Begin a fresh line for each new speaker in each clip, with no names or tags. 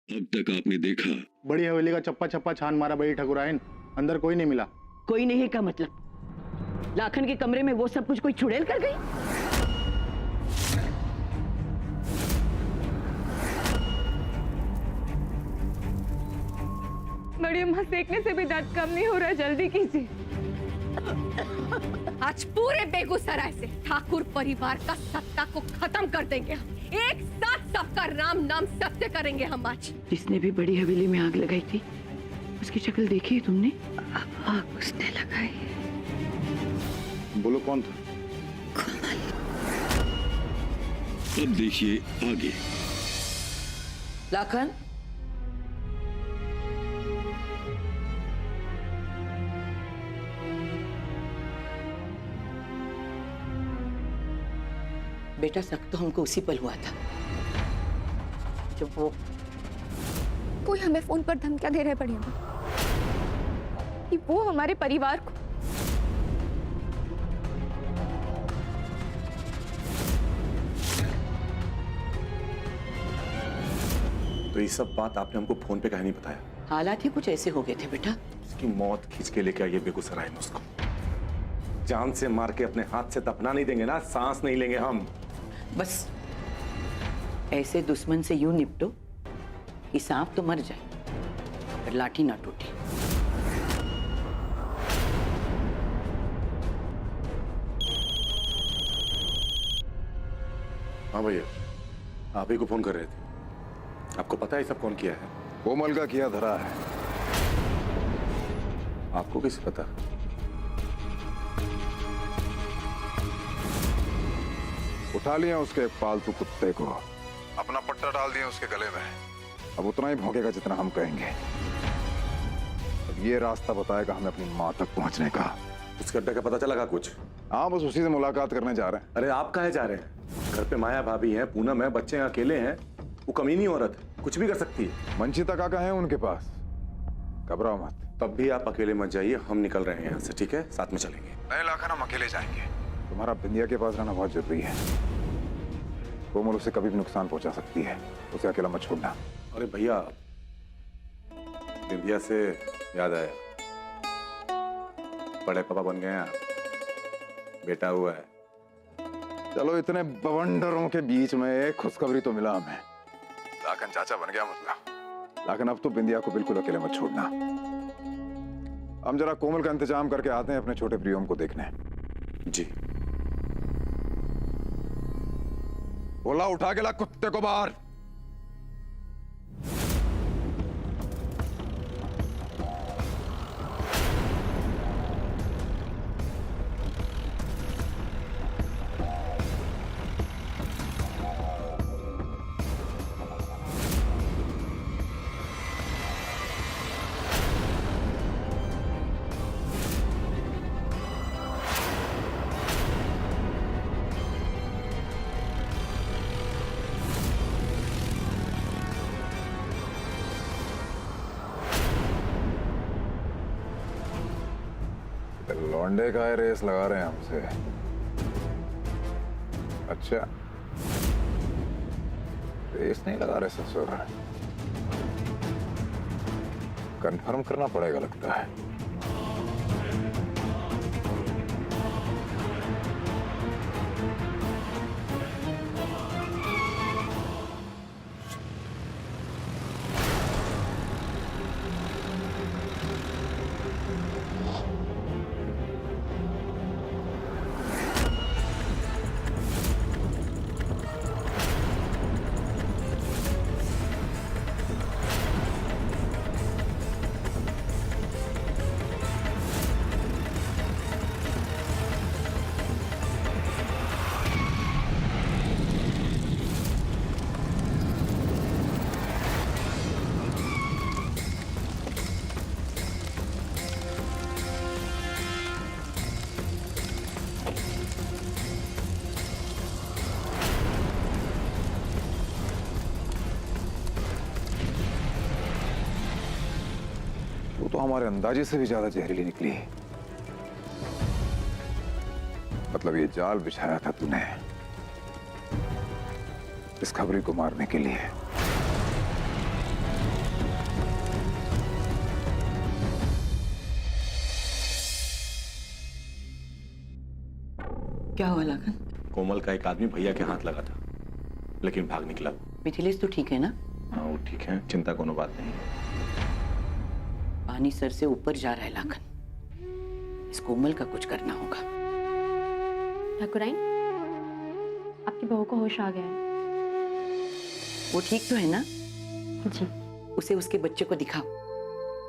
अब तक आपने देखा?
बड़ी हवेली का चप्पा चप्पा छान मारा बड़ी ठकुराइन, अंदर कोई नहीं मिला।
कोई नहीं का मतलब लाखन के कमरे में वो सब कुछ कोई चुड़ैल कर गई?
बड़ी अम्मा, सेकने से भी दर्द कम नहीं हो रहा, जल्दी कीजिए।
आज पूरे बेगूसराय से ठाकुर परिवार का सत्ता को खत्म कर देंगे हम। एक साथ सबका राम नाम सत्य करेंगे हम आज।
जिसने भी बड़ी हवेली में आग लगाई थी उसकी शक्ल देखी तुमने? आग उसने लगाई।
बोलो कौन था?
अब देखिए आगे।
लाखन, बेटा शक तो हमको उसी पल हुआ था जब वो
कोई हमें फोन पर धमकियां दे रहे बड़ी अम्मा कि वो हमारे परिवार को
तो ये सब बात आपने हमको फोन पे कहीं नहीं बताया?
हालात ही कुछ ऐसे हो गए थे बेटा।
उसकी मौत खींच के लेके आइए बेगूसराय में उसको। जान से मार के अपने हाथ से दफना नहीं देंगे ना, सांस नहीं लेंगे हम।
बस ऐसे दुश्मन से यूं निपटो कि सांप तो मर जाए पर लाठी ना टूटे।
हाँ भैया, आप ही को फोन कर रहे थे। आपको पता है सब कौन किया है?
कोमल का किया धरा है।
आपको कैसे पता?
उठा लिया उसके एक पालतू कुत्ते को, अपना पट्टा डाल दिया उसके गले में। अब उतना ही भौंकेगा जितना हम कहेंगे। अब ये रास्ता बताएगा हमें अपनी माँ तक पहुंचने का।
उस गड्ढे का पता चला का कुछ?
हाँ, बस उसी से मुलाकात करने जा रहे हैं।
अरे आप काहे जा रहे हैं? घर पे माया भाभी हैं, पूनम है, बच्चे अकेले हैं। वो कमीनी औरत कुछ भी कर सकती है।
मंचिता काका है उनके पास, घबराओ मत।
तब भी आप अकेले मत जाइए, हम निकल रहे हैं यहाँ से, ठीक है? साथ में चलेंगे।
नहीं लाखन, हम अकेले जाएंगे। तुम्हारा बिंदिया के पास रहना बहुत जरूरी है। कोमल उसे कभी भी नुकसान पहुंचा सकती है, उसे अकेला मत छोड़ना।
अरे भैया, बिंदिया से याद आया, बड़े पापा बन गए हैं आप, बेटा हुआ है।
चलो, इतने बवंडरों के बीच में एक खुशखबरी तो मिला हमें। लाखन चाचा बन गया मतलब। लाखन, अब तो बिंदिया को बिल्कुल अकेले मत छोड़ना। हम जरा कोमल का इंतजाम करके आते हैं अपने छोटे प्रियम को देखने।
जी।
बोला, उठा के ला कुत्ते को बाहर। लौंडे का रेस लगा रहे हैं हमसे। अच्छा, रेस नहीं लगा रहे ससुर, कंफर्म करना पड़ेगा लगता है। तो हमारे अंदाजे से भी ज्यादा जहरीली निकली। मतलब ये जाल बिछाया था तूने इस खबरी को मारने के लिए।
क्या हुआ लाखन?
कोमल का एक आदमी भैया के हाथ लगा था, लेकिन भाग निकला।
मिथिलेश तो ठीक है ना?
हाँ वो ठीक है, चिंता कोनो बात नहीं।
पानी सर से ऊपर जा रहा है लाखन। इस कोमल का कुछ करना होगा।
ठाकुराइन, आपकी बहू को होश आ गया है।
वो ठीक तो है ना?
जी।
उसे उसके बच्चे को दिखाओ,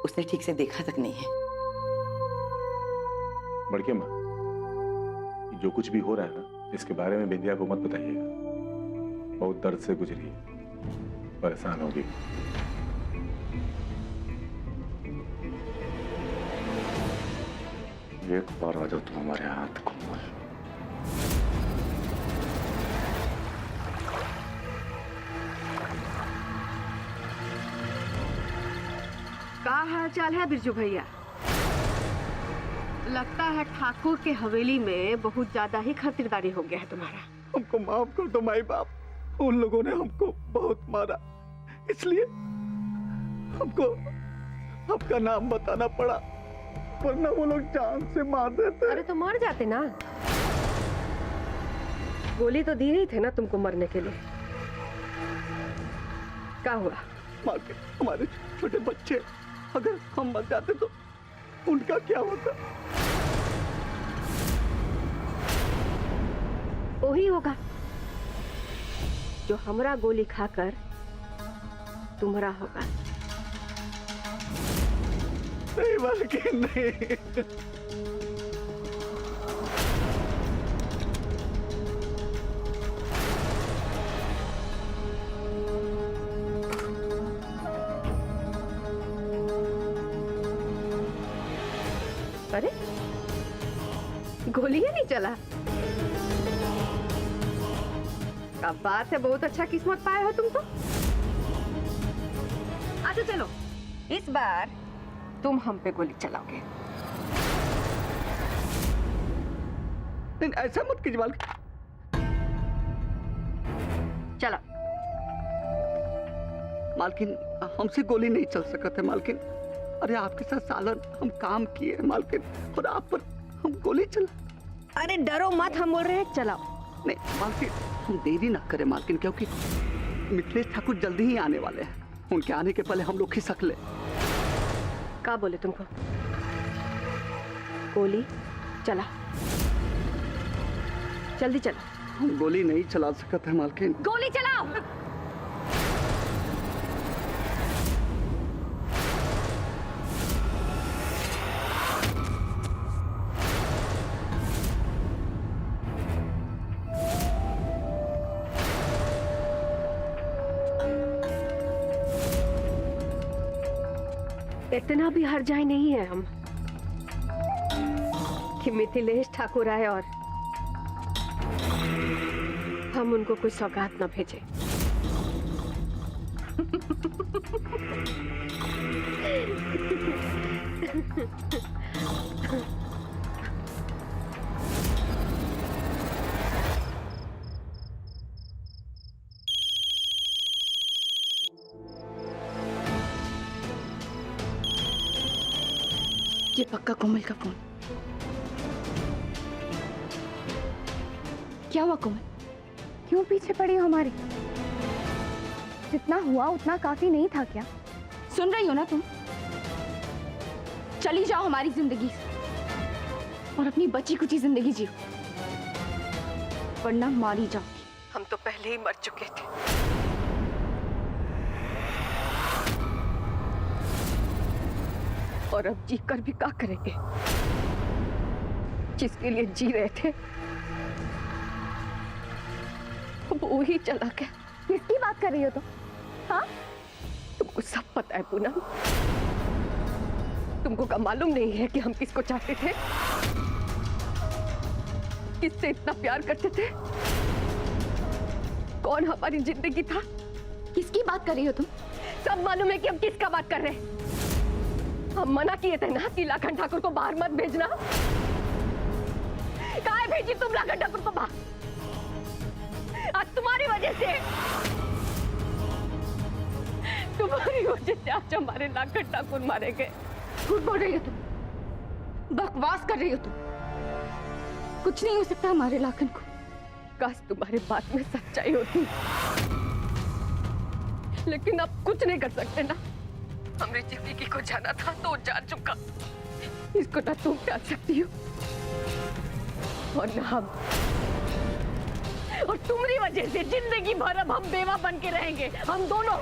उसने ठीक से देखा तक नहीं है।
बड़के माँ, जो कुछ भी हो रहा है ना, इसके बारे में बिंदिया को मत बताइएगा। बहुत दर्द से गुजरी है, परेशान होगी। एक बार आ जाओ तुम हमारे हाथ, कोमल।
क्या हाल चाल है बिरजू भैया? लगता है ठाकुर के हवेली में बहुत ज्यादा ही खातिरदारी हो गया है तुम्हारा।
हमको माफ कर दो माई बाप। उन लोगों ने हमको बहुत मारा, इसलिए हमको आपका नाम बताना पड़ा, वरना वो लोग जान से मार देते।
अरे तो मर जाते ना, गोली तो दी ही थे ना तुमको मरने के लिए। क्या हुआ?
मार के हमारे छोटे बच्चे, अगर हम मर जाते तो उनका क्या होता?
वही होगा जो हमरा गोली खाकर तुम्हारा होगा।
नहीं बल्कि नहीं।
अरे गोली ही नहीं चला। अब बात है, बहुत अच्छा किस्मत पाए हो तुम तो। अच्छा चलो, इस बार तुम हम पे गोली चलाओगे।
नहीं ऐसा मत कीजिए मालकिन।
चलो।
मालकिन हमसे गोली नहीं चल सकता है मालकिन। अरे आपके साथ सालन हम काम किए मालकिन, और आप पर हम गोली चला।
अरे डरो मत, हम बोल रहे हैं चलाओ।
नहीं मालकिन, हम देरी ना करें मालकिन, क्योंकि मिथिलेश ठाकुर जल्दी ही आने वाले हैं। उनके आने के पहले हम लोग खिसक ले।
क्या बोले तुमको? गोली चला, जल्दी चला।
हम गोली नहीं चला सकते हैं मालकिन।
गोली चलाओ। इतना भी हर जाए नहीं है हम कि मिथिलेश ठाकुर आए और हम उनको कोई सौगात न भेजे।
ये पक्का कोमल का फोन। क्या हुआ कोमल?
क्यों पीछे पड़ी हो हमारे? जितना हुआ उतना काफी नहीं था क्या?
सुन रही हो ना तुम? चली जाओ हमारी जिंदगी से और अपनी बची कुची जिंदगी जियो, वरना मारी जाओगी।
हम तो पहले ही मर चुके थे। और अब जी कर भी क्या करेंगे? जिसके लिए जी रहे थे वो ही चला गया।
किसकी बात कर रही हो तुम? हाँ?
तुमको सब पता है पूनम। तुमको क्या मालूम नहीं है कि हम किसको चाहते थे, किससे इतना प्यार करते थे, कौन हमारी जिंदगी था?
किसकी बात कर रही हो तुम?
सब मालूम है कि हम किसका बात कर रहे हैं। हम मना किए थे ना कि लाखन ठाकुर को बाहर मत भेजना। काहे भेजी तुम लाखन ठाकुर को बाहर? आज तुम्हारी वजह से आज हमारे लाखन ठाकुर मारे गए।
झूठ बोल रही हो तुम, बकवास कर रही हो तुम।
कुछ नहीं हो सकता हमारे लाखन को। काश तुम्हारे बात में सच्चाई होती, लेकिन अब कुछ नहीं कर सकते ना। हमने जिंदगी को जाना था तो जा चुका, इसको ना तुम जान सकती हो और ना हम। और तुम्हारी वजह से जिंदगी भर अब हम बेवा बन के रहेंगे, हम दोनों।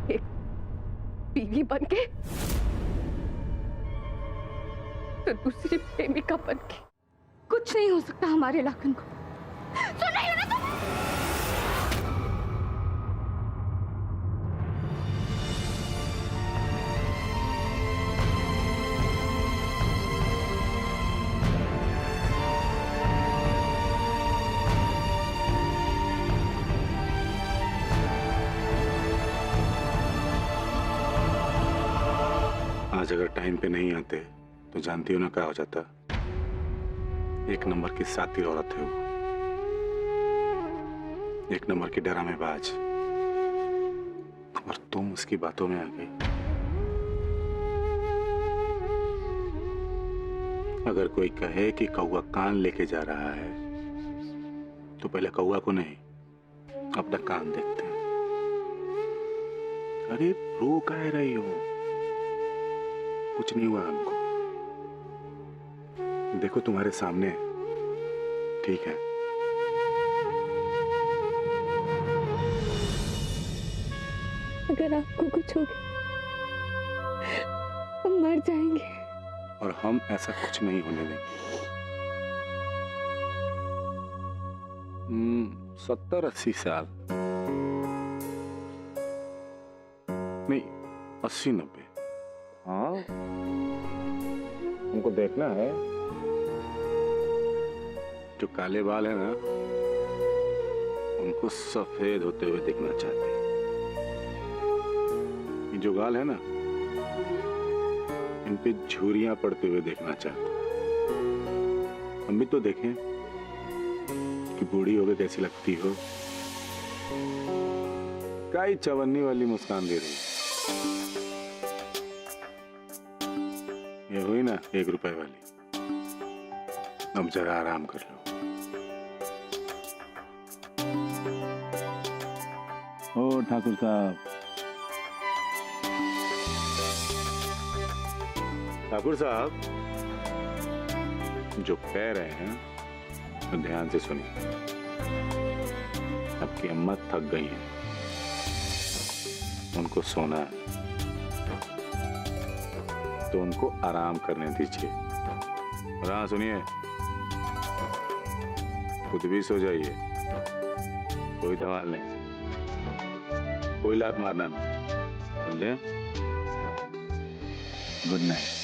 एक बीवी बन के तो दूसरी प्रेमिका बन के। कुछ नहीं हो सकता हमारे लाखन को। सुन रही हो ना तुम?
आज अगर टाइम पे नहीं आते तो जानती हो ना क्या हो जाता। एक नंबर की सातिर औरत है वो, एक नंबर की डरामेबाज, और तुम उसकी बातों में आ गई। अगर कोई कहे कि कौवा कान लेके जा रहा है तो पहले कौवा को नहीं अपना कान देखते हैं। अरे रो कह रही हो? कुछ नहीं हुआ हमको, देखो तुम्हारे सामने, ठीक है?
अगर आपको कुछ हो गया हम मर जाएंगे।
और हम ऐसा कुछ नहीं होने देंगे। 70-80 साल नहीं, 80-90। हाँ, हमको देखना है। जो काले बाल है ना, उनको सफेद होते हुए देखना चाहते हैं। ये जो गाल है ना, इन पे झुर्रियां पड़ते हुए देखना चाहते हैं। हम भी तो देखें कि बूढ़ी हो गई कैसी लगती हो। काई चवन्नी वाली मुस्कान दे रही है। ये हुई ना 1 रुपए वाली। अब जरा आराम कर लो। ओ ठाकुर साहब, ठाकुर साहब जो कह रहे हैं तो ध्यान से सुनिए। आपकी अम्मा थक गई हैं, उनको सोना है, तो उनको आराम करने दीजिए। और हाँ सुनिए, खुद भी सो जाइए, कोई धमाल नहीं, कोई लात मारना नहीं, समझे? Good night.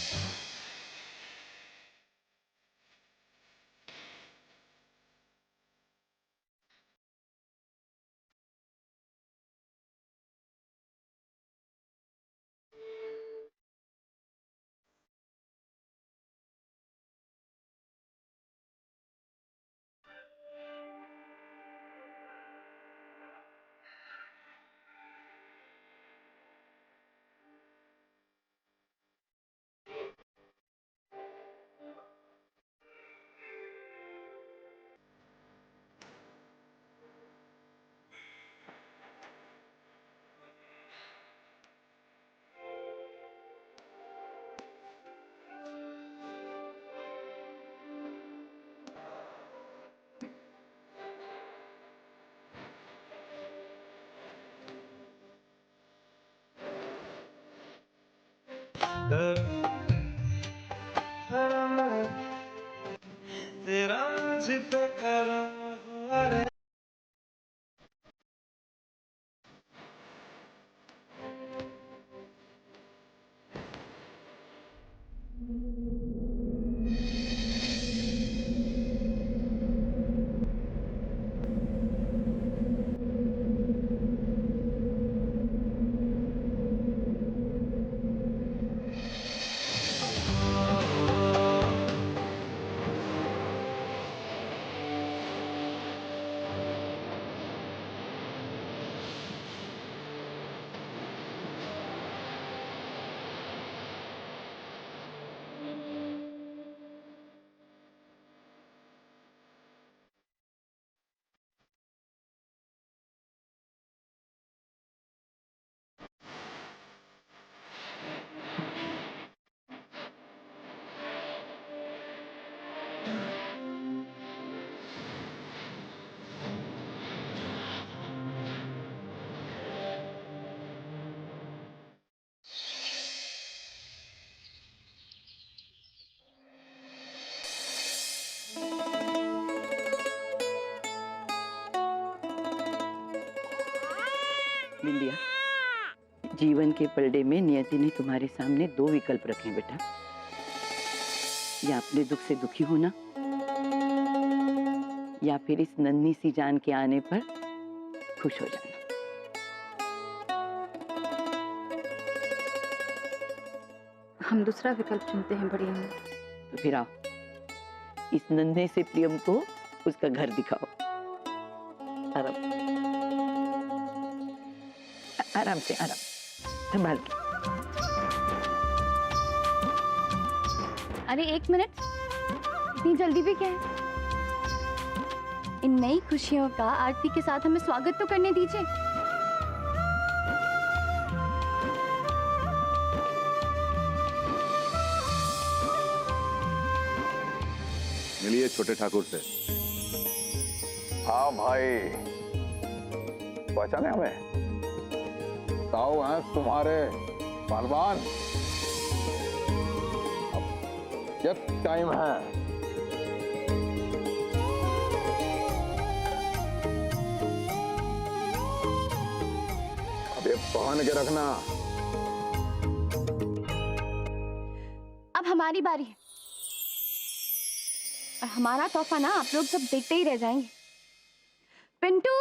बिंदिया, जीवन के पलड़े में नियति ने तुम्हारे सामने दो विकल्प रखे हैं बेटा। या अपने दुख से दुखी होना, या फिर इस नन्ही सी जान के आने पर खुश हो जाना।
हम दूसरा विकल्प चुनते हैं बड़ी अम्मा।
तो फिर आओ, इस नन्हे से प्रियम को उसका घर दिखाओ। आराम आराम से, आराम संभाल के।
अरे एक मिनट, इतनी जल्दी भी क्या है? इन नई खुशियों का आरती के साथ हमें स्वागत तो करने दीजिए।
मिलिए छोटे ठाकुर से।
हाँ भाई, पहचाने हमें? ताऊ हैं तुम्हारे पहलवान। अब क्या टाइम है? अब ये पहन के रखना।
अब हमारी बारी है और हमारा तोहफा ना आप लोग सब देखते ही रह जाएंगे। पिंटू,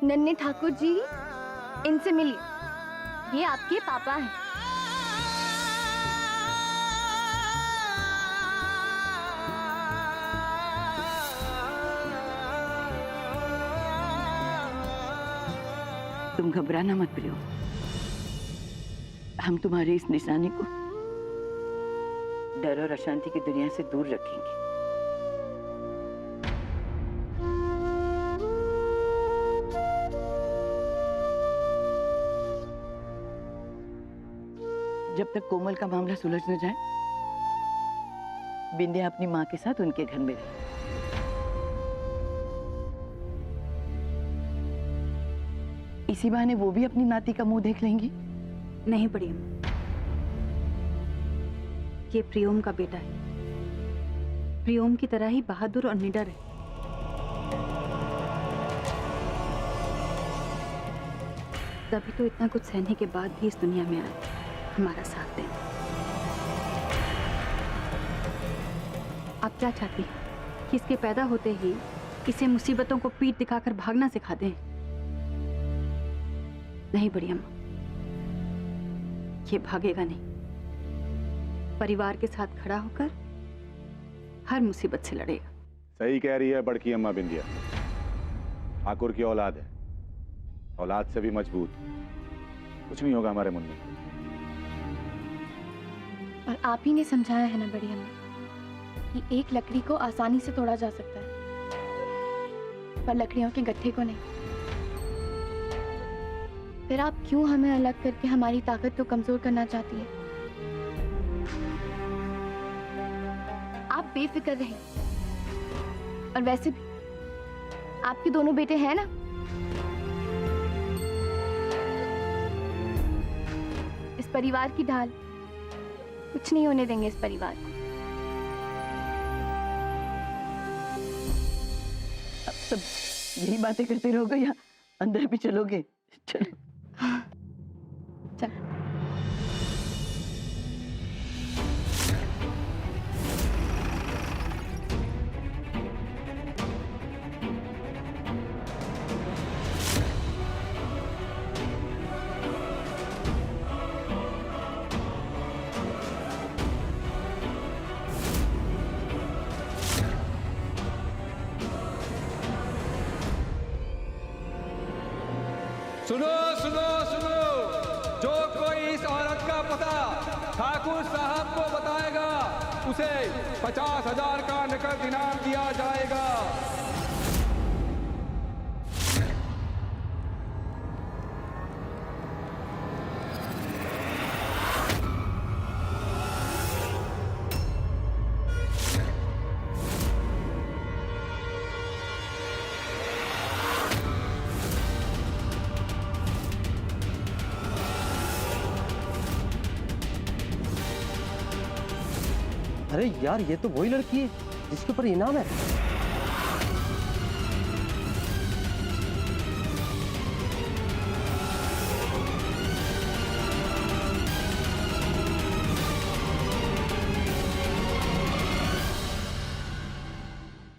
नन्हे ठाकुर जी, इनसे मिलिए। ये आपके पापा हैं।
तुम घबराना मत प्रियो, हम तुम्हारी इस निशानी को डर और अशांति की दुनिया से दूर रखेंगे। जब तक कोमल का मामला सुलझ न जाए, बिंदिया अपनी माँ के साथ उनके घर में रहे। इसी बहाने वो भी अपनी नाती का मुंह देख लेंगी।
नहीं बड़ी अम्मा, ये प्रियोम का बेटा है। प्रियोम की तरह ही बहादुर और निडर है। तभी तो इतना कुछ सहने के बाद भी इस दुनिया में आए, हमारा साथ दें। आप क्या चाहती हैं कि इसके पैदा होते ही इसे मुसीबतों को पीठ दिखाकर भागना सिखा दें? नहीं बड़ी अम्मा, ये भागेगा नहीं। परिवार के साथ खड़ा होकर हर मुसीबत से लड़ेगा।
सही कह रही है बड़की अम्मा बिंदिया। ठाकुर की औलाद है, औलाद से भी मजबूत। कुछ नहीं होगा हमारे मुन्ने।
और आप ही ने समझाया है ना बड़ी अम्मा कि एक लकड़ी को आसानी से तोड़ा जा सकता है, पर लकड़ियों के गट्ठे को नहीं। फिर आप क्यों हमें अलग करके हमारी ताकत को कमजोर करना चाहती है? आप बेफिक्र रहें। और वैसे भी आपके दोनों बेटे हैं ना, इस परिवार की ढाल। कुछ नहीं होने देंगे इस परिवार को।
अब सब यही बातें करते रहोगे या अंदर भी चलोगे? चलो
चल।
सुनो सुनो सुनो, जो कोई इस औरत का पता ठाकुर साहब को बताएगा उसे 50,000 का नकद इनाम दिया जाएगा।
अरे यार, ये तो वही लड़की है जिसके ऊपर इनाम है।